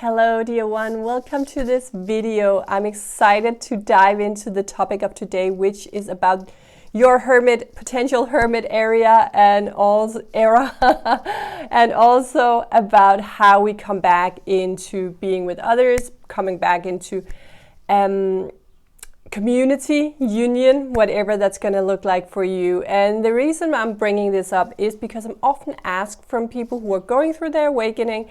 Hello dear one, welcome to this video. I'm excited to dive into the topic of today, which is about your potential hermit area and also and also about how we come back into being with others, coming back into community, union, whatever that's going to look like for you. And the reason I'm bringing this up is because I'm often asked from people who are going through their awakening,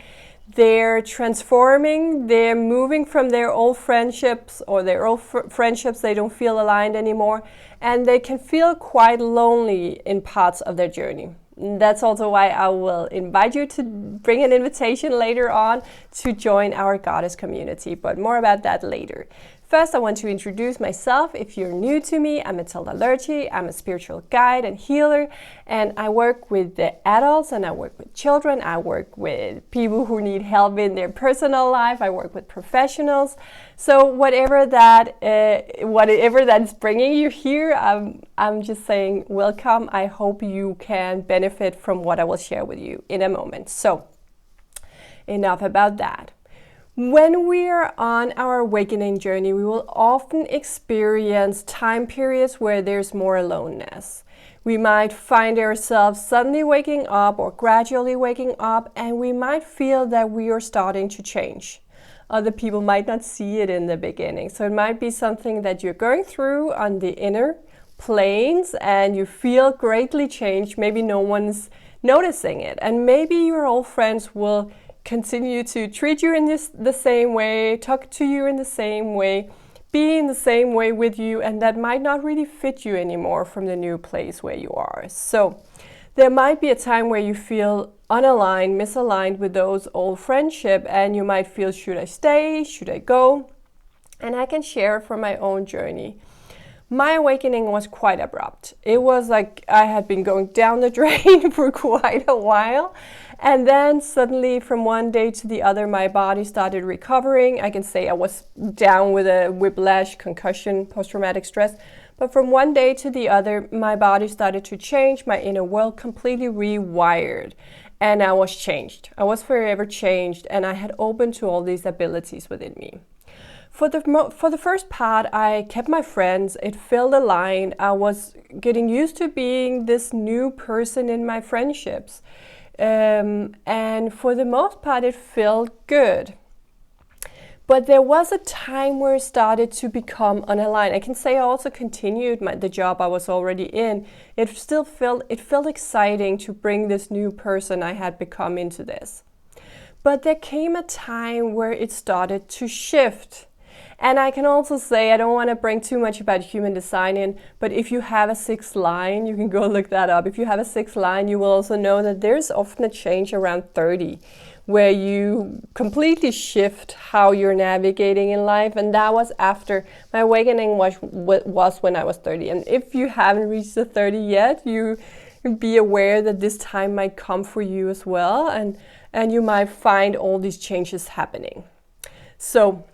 they're transforming, they're moving from their old friendships or their old friendships they don't feel aligned anymore, and they can feel quite lonely in parts of their journey. And that's also why I will invite you to bring an invitation later on to join our goddess community, but more about that later. First, I want to introduce myself. If you're new to me, I'm Matilda Lerchi. I'm a spiritual guide and healer, and I work with the adults and I work with children. I work with people who need help in their personal life. I work with professionals. So whatever that is bringing you here, I'm just saying welcome. I hope you can benefit from what I will share with you in a moment. So enough about that. When we are on our awakening journey, we will often experience time periods where there's more aloneness. We might find ourselves suddenly waking up or gradually waking up, and we might feel that we are starting to change. Other people might not see it in the beginning. So it might be something that you're going through on the inner planes and you feel greatly changed. Maybe no one's noticing it. And maybe your old friends will continue to treat you in the same way, talk to you in the same way, be in the same way with you, and that might not really fit you anymore from the new place where you are. So there might be a time where you feel unaligned, misaligned with those old friendships, and you might feel, should I stay, should I go? And I can share from my own journey. My awakening was quite abrupt. It was like I had been going down the drain for quite a while. And then suddenly from one day to the other, my body started recovering. I can say I was down with a whiplash, concussion, post-traumatic stress. But from one day to the other, my body started to change. My inner world completely rewired. And I was changed. I was forever changed. And I had opened to all these abilities within me. For the first part, I kept my friends. It felt aligned. I was getting used to being this new person in my friendships. And for the most part, it felt good. But there was a time where it started to become unaligned. I can say I also continued the job I was already in. It felt exciting to bring this new person I had become into this. But there came a time where it started to shift. And I can also say, I don't want to bring too much about human design in, but if you have a sixth line, you can go look that up. If you have a sixth line, you will also know that there's often a change around 30, where you completely shift how you're navigating in life. And that was after my awakening was when I was 30. And if you haven't reached the 30 yet, you be aware that this time might come for you as well. And you might find all these changes happening. So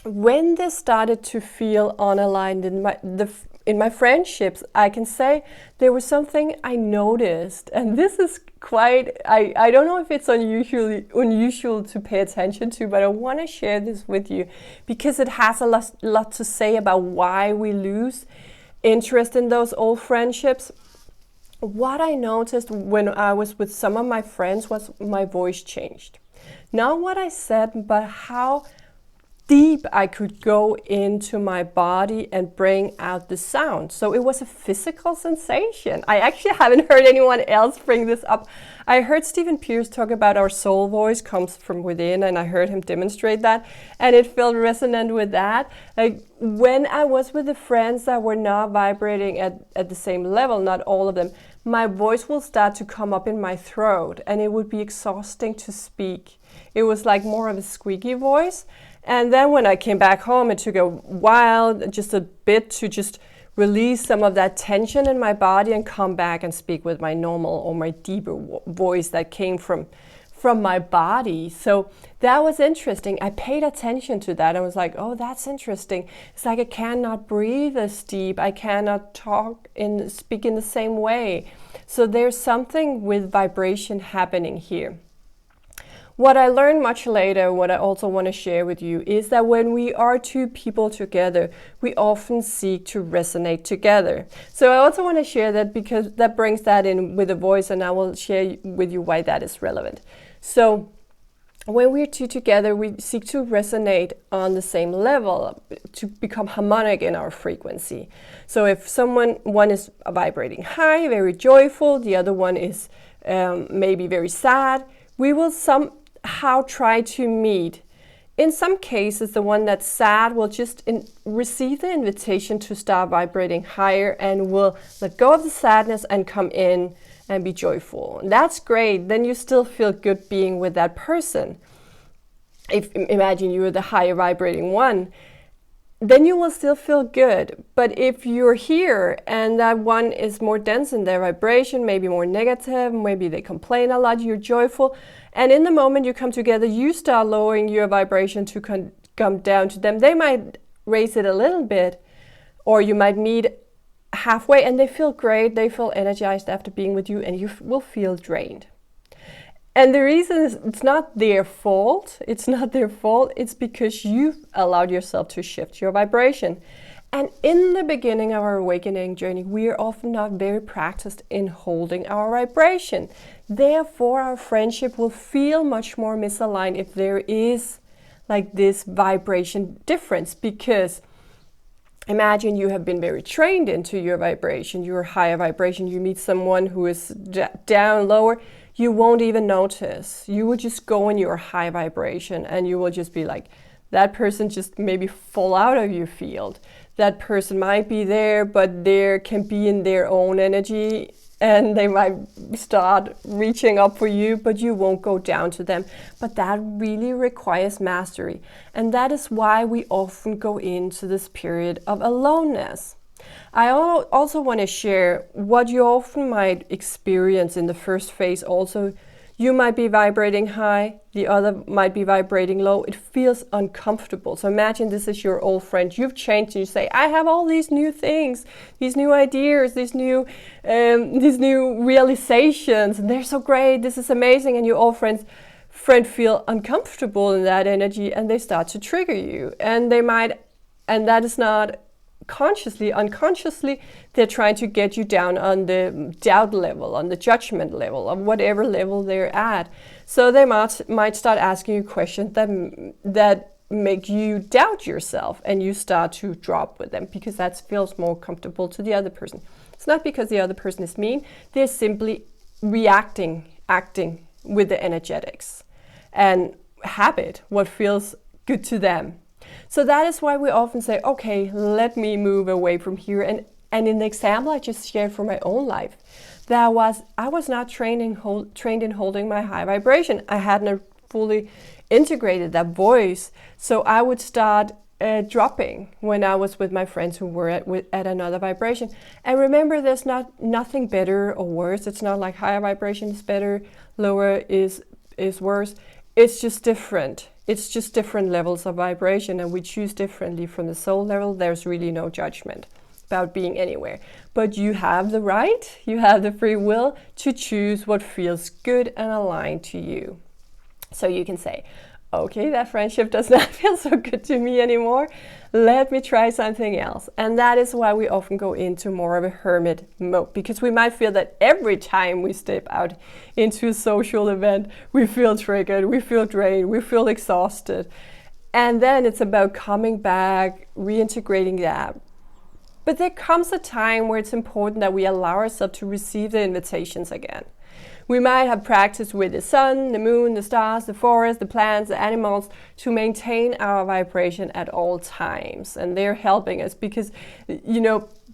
when this started to feel unaligned in my friendships, I can say there was something I noticed, and this is quite, I don't know if it's unusual to pay attention to, but I want to share this with you because it has a lot to say about why we lose interest in those old friendships. What I noticed when I was with some of my friends was my voice changed. Not what I said, but how deep I could go into my body and bring out the sound. So it was a physical sensation. I actually haven't heard anyone else bring this up. I heard Stephen Pierce talk about our soul voice comes from within, and I heard him demonstrate that, and it felt resonant with that. Like when I was with the friends that were not vibrating at the same level, not all of them, my voice will start to come up in my throat, and it would be exhausting to speak. It was like more of a squeaky voice. And then when I came back home, it took a while, just a bit, to just release some of that tension in my body and come back and speak with my normal or my deeper voice that came from my body. So that was interesting. I paid attention to that. I was like, oh, that's interesting. It's like I cannot breathe as deep. I cannot speak in the same way. So there's something with vibration happening here. What I learned much later, what I also want to share with you, is that when we are two people together, we often seek to resonate together. So I also want to share that because that brings that in with a voice, and I will share with you why that is relevant. So when we're two together, we seek to resonate on the same level, to become harmonic in our frequency. So if one is vibrating high, very joyful, the other one is maybe very sad, we will somehow try to meet. In some cases, the one that's sad will just receive the invitation to start vibrating higher and will let go of the sadness and come in and be joyful. And that's great. Then you still feel good being with that person. Imagine you're the higher vibrating one, then you will still feel good. But if you're here and that one is more dense in their vibration, maybe more negative, maybe they complain a lot, you're joyful, and in the moment you come together, you start lowering your vibration to come down to them. They might raise it a little bit, or you might meet halfway and they feel great, they feel energized after being with you, and you will feel drained. And the reason is it's not their fault. It's because you've allowed yourself to shift your vibration. And in the beginning of our awakening journey, we are often not very practiced in holding our vibration. Therefore, our friendship will feel much more misaligned if there is like this vibration difference, because imagine you have been very trained into your vibration, your higher vibration. You meet someone who is down lower, you won't even notice. You will just go in your high vibration and you will just be like, that person just maybe fall out of your field. That person might be there, but they can be in their own energy and they might start reaching up for you, but you won't go down to them. But that really requires mastery. And that is why we often go into this period of aloneness. I also want to share what you often might experience in the first phase also. You might be vibrating high, the other might be vibrating low. It feels uncomfortable. So imagine this is your old friend. You've changed and you say, I have all these new things, these new ideas, these new realizations, and they're so great, this is amazing. And your old friend feel uncomfortable in that energy and they start to trigger you. And that is not unconsciously, they're trying to get you down on the doubt level, on the judgment level, of whatever level they're at. So they might start asking you questions that make you doubt yourself, and you start to drop with them because that feels more comfortable to the other person. It's not because the other person is mean, they're simply acting with the energetics and habit, what feels good to them. So that is why we often say, okay, let me move away from here. And in the example I just shared from my own life, I was not trained in holding my high vibration. I hadn't fully integrated that voice. So I would start dropping when I was with my friends who were at another vibration. And remember, there's nothing better or worse. It's not like higher vibration is better, lower is worse. It's just different. It's just different levels of vibration, and we choose differently from the soul level. There's really no judgment about being anywhere. But you have the right, you have the free will to choose what feels good and aligned to you. So you can say, okay, that friendship does not feel so good to me anymore. Let me try something else. And that is why we often go into more of a hermit mode, because we might feel that every time we step out into a social event, we feel triggered, we feel drained, we feel exhausted. And then it's about coming back, reintegrating that. But there comes a time where it's important that we allow ourselves to receive the invitations again. We might have practiced with the sun, the moon, the stars, the forest, the plants, the animals to maintain our vibration at all times. And they're helping us because,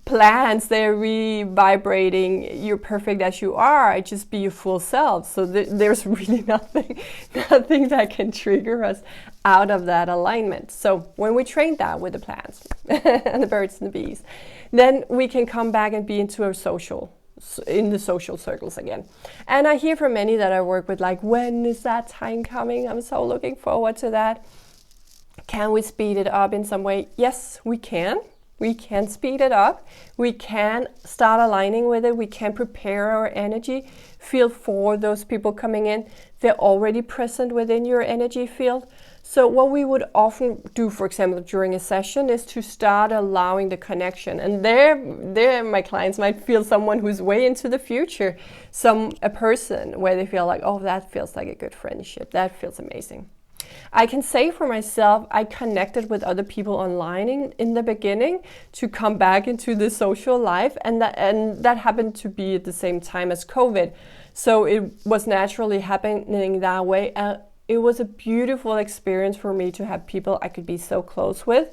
plants, they're really vibrating, you're perfect as you are, just be your full self. So there's really nothing that can trigger us out of that alignment. So when we train that with the plants and the birds and the bees, then we can come back and be in the social circles again. And I hear from many that I work with, like, when is that time coming? I'm so looking forward to that. Can we speed it up in some way? Yes, we can. We can speed it up. We can start aligning with it. We can prepare our energy field for those people coming in. They're already present within your energy field. So what we would often do, for example, during a session is to start allowing the connection. And there my clients might feel someone who's way into the future, a person where they feel like, oh, that feels like a good friendship. That feels amazing. I can say for myself, I connected with other people online in the beginning to come back into the social life, and that happened to be at the same time as COVID. So it was naturally happening that way. It was a beautiful experience for me to have people I could be so close with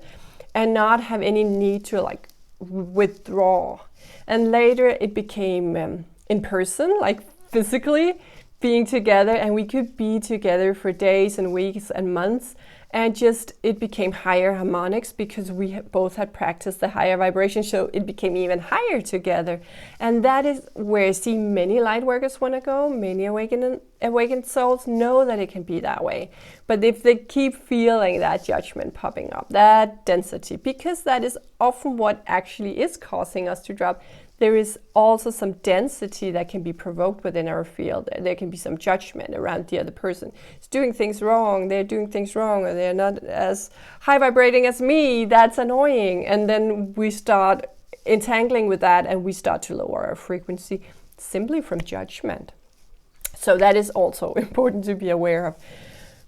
and not have any need to like withdraw. And later it became in person, like physically being together, and we could be together for days and weeks and months, and just it became higher harmonics because we both had practiced the higher vibration, so it became even higher together. And that is where I see many light workers want to go. Many awakened souls know that it can be that way, but if they keep feeling that judgment popping up, that density, because that is often what actually is causing us to drop, there is also some density that can be provoked within our field. There can be some judgment around the other person. It's doing things wrong, they're doing things wrong, or they're not as high vibrating as me, that's annoying. And then we start entangling with that, and we start to lower our frequency simply from judgment. So that is also important to be aware of.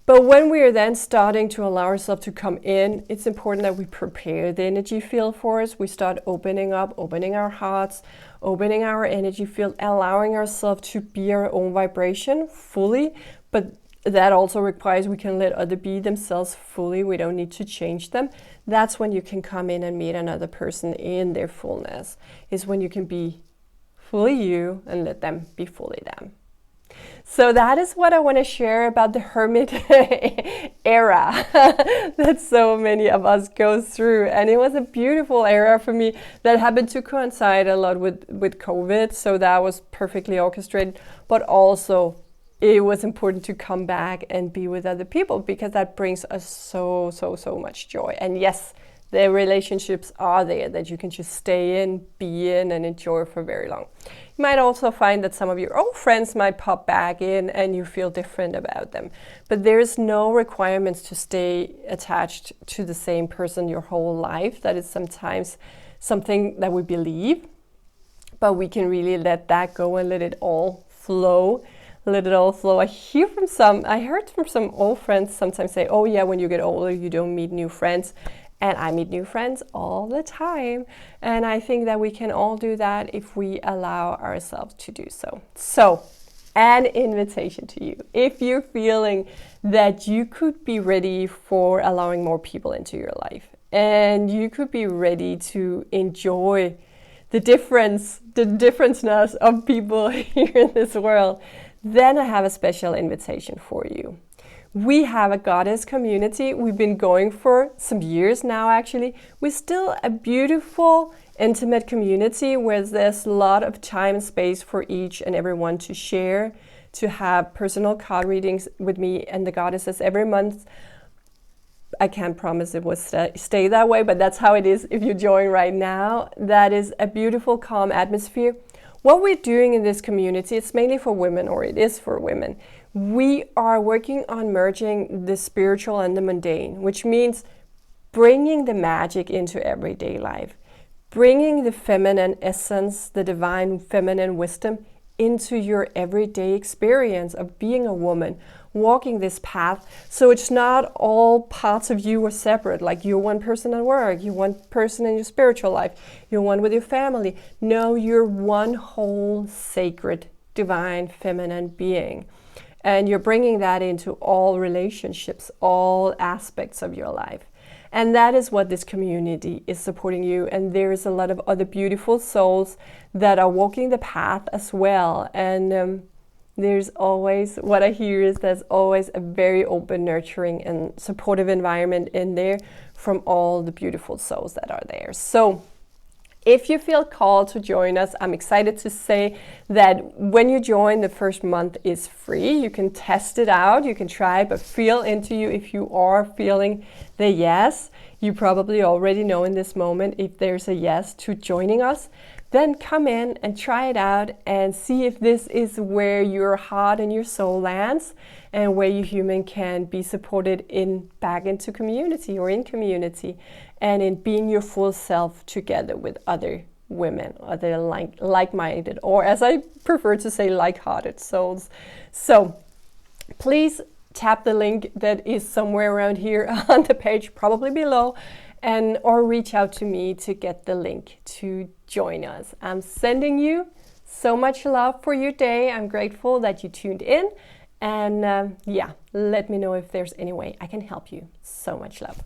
But when we are then starting to allow ourselves to come in, it's important that we prepare the energy field for us. We start opening up, opening our hearts, opening our energy field, allowing ourselves to be our own vibration fully. But that also requires we can let others be themselves fully. We don't need to change them. That's when you can come in and meet another person in their fullness, is when you can be fully you and let them be fully them. So that is what I want to share about the Hermit era that so many of us go through. And it was a beautiful era for me that happened to coincide a lot with COVID. So that was perfectly orchestrated. But also it was important to come back and be with other people, because that brings us so much joy. And yes, the relationships are there that you can just stay in, be in, and enjoy for very long. You might also find that some of your old friends might pop back in and you feel different about them. But there's no requirements to stay attached to the same person your whole life. That is sometimes something that we believe, but we can really let that go and let it all flow. Let it all flow. I heard from some old friends sometimes say, oh yeah, when you get older, you don't meet new friends. And I meet new friends all the time. And I think that we can all do that if we allow ourselves to do so. So, an invitation to you. If you're feeling that you could be ready for allowing more people into your life, and you could be ready to enjoy the differenceness of people here in this world, then I have a special invitation for you. We have a goddess community. We've been going for some years now, actually. We're still a beautiful, intimate community where there's a lot of time and space for each and everyone to share, to have personal card readings with me and the goddesses every month. I can't promise it will stay that way, but that's how it is if you join right now. That is a beautiful, calm atmosphere. What we're doing in this community, it's mainly for women, or it is for women. We are working on merging the spiritual and the mundane, which means bringing the magic into everyday life, bringing the feminine essence, the divine feminine wisdom into your everyday experience of being a woman, walking this path. So it's not all parts of you are separate, like you're one person at work, you're one person in your spiritual life, you're one with your family. No, you're one whole sacred, divine, feminine being. And you're bringing that into all relationships, all aspects of your life. And that is what this community is supporting you. And there is a lot of other beautiful souls that are walking the path as well. And there's always, what I hear is there's always a very open, nurturing and supportive environment in there from all the beautiful souls that are there. So If you feel called to join us, I'm excited to say that when you join, the first month is free. You can test it out, you can try, but feel into you if you are feeling the yes. You probably already know in this moment if there's a yes to joining us. Then come in and try it out and see if this is where your heart and your soul lands and where you human can be supported back into community or in community and in being your full self together with other women, other like-minded, or as I prefer to say, like-hearted souls. So please tap the link that is somewhere around here on the page, probably below, or reach out to me to get the link to join us. I'm sending you so much love for your day. I'm grateful that you tuned in. And let me know if there's any way I can help you. So much love.